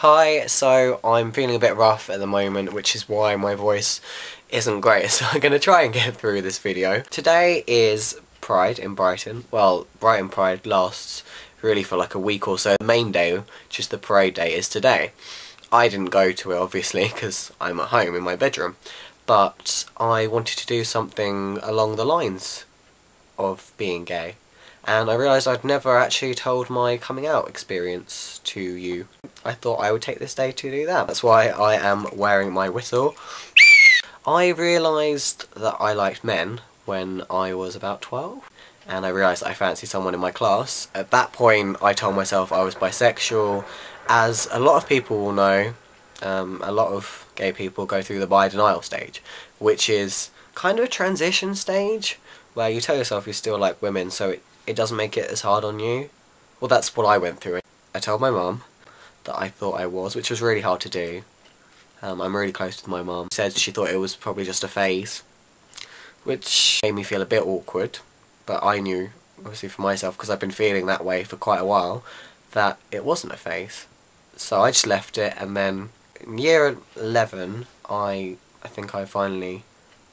Hi, so I'm feeling a bit rough at the moment, which is why my voice isn't great, so I'm going to try and get through this video. Today is Pride in Brighton. Well, Brighton Pride lasts really for like a week or so. The main day, just the parade day, is today. I didn't go to it, obviously, because I'm at home in my bedroom, but I wanted to do something along the lines of being gay. And I realised I'd never actually told my coming out experience to you. I thought I would take this day to do that. That's why I am wearing my whistle. I realised that I liked men when I was about 12. And I realised I fancied someone in my class. At that point I told myself I was bisexual. As a lot of people will know, a lot of gay people go through the bi denial stage, which is kind of a transition stage where you tell yourself you still like women, so it doesn't make it as hard on you. Well, that's what I went through. I told my mum that I thought I was, which was really hard to do. I'm really close with my mum. She said she thought it was probably just a phase, which made me feel a bit awkward, but I knew, obviously for myself, because I've been feeling that way for quite a while, that it wasn't a phase. So I just left it, and then in year 11, I think I finally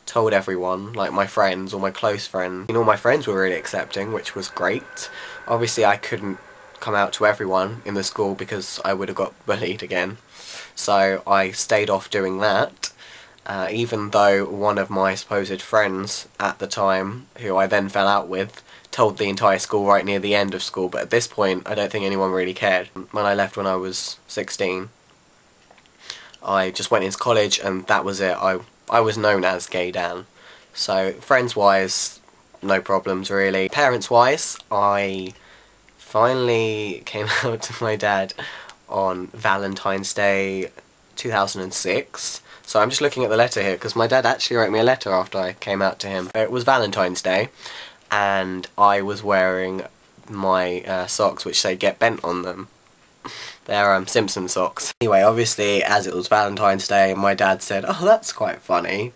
told everyone, like my friends or my close friends. All my friends were really accepting, which was great. Obviously I couldn't come out to everyone in the school because I would have got bullied again, so I stayed off doing that, even though one of my supposed friends at the time, who I then fell out with, told the entire school right near the end of school. But at this point I don't think anyone really cared. When I left when I was 16, I just went into college and that was it. I was known as Gay Dan. So friends-wise, no problems really. Parents-wise, I finally came out to my dad on Valentine's Day 2006. So I'm just looking at the letter here, because my dad actually wrote me a letter after I came out to him. It was Valentine's Day, and I was wearing my socks which say "Get Bent" on them. They're Simpson socks. Anyway, obviously, as it was Valentine's Day, my dad said, "Oh, that's quite funny."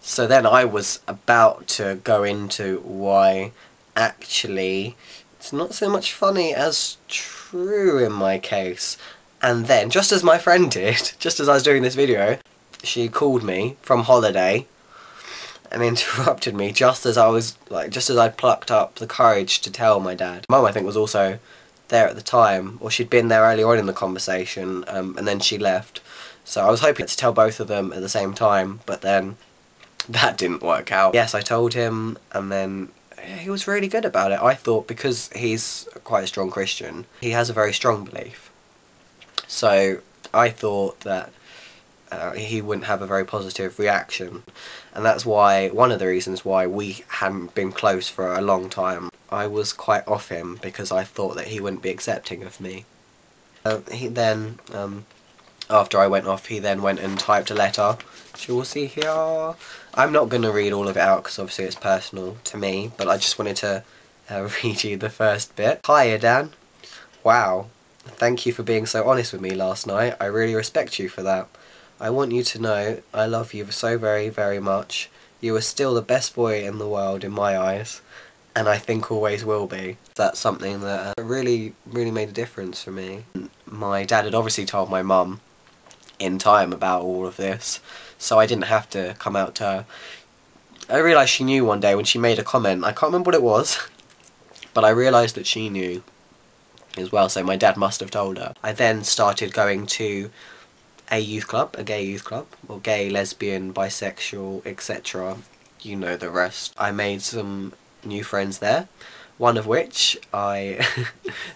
So then I was about to go into why actually it's not so much funny as true in my case. And then, just as my friend did, just as I was doing this video, she called me from holiday and interrupted me just as I'd plucked up the courage to tell my dad. Mum, I think, was also there at the time, or she'd been there earlier on in the conversation, and then she left. So I was hoping to tell both of them at the same time, but then that didn't work out. Yes, I told him, and then he was really good about it. I thought, because he's quite a strong Christian, he has a very strong belief. So I thought that he wouldn't have a very positive reaction, and that's why, one of the reasons why we hadn't been close for a long time. I was quite off him because I thought that he wouldn't be accepting of me. He then, after I went off, he then went and typed a letter, which you will see here. I'm not going to read all of it out because obviously it's personal to me, but I just wanted to read you the first bit. "Hiya, Dan. Wow. Thank you for being so honest with me last night. I really respect you for that. I want you to know I love you so very, very much. You are still the best boy in the world in my eyes, and I think always will be." That's something that really made a difference for me. My dad had obviously told my mum in time about all of this, so I didn't have to come out to her. I realised she knew one day when she made a comment. I can't remember what it was, but I realised that she knew as well, so my dad must have told her. I then started going to a youth club, a gay youth club, or gay, lesbian, bisexual, etc. You know the rest. I made some new friends there, one of which I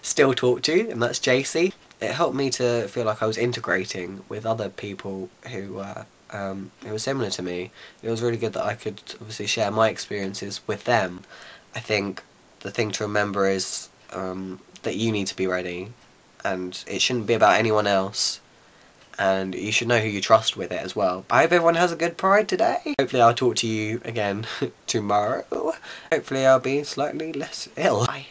still talk to, and that's JC. It helped me to feel like I was integrating with other people who were similar to me. It was really good that I could obviously share my experiences with them. I think the thing to remember is that you need to be ready, and it shouldn't be about anyone else, and you should know who you trust with it as well. I hope everyone has a good Pride today. Hopefully I'll talk to you again tomorrow. Hopefully I'll be slightly less ill. Bye.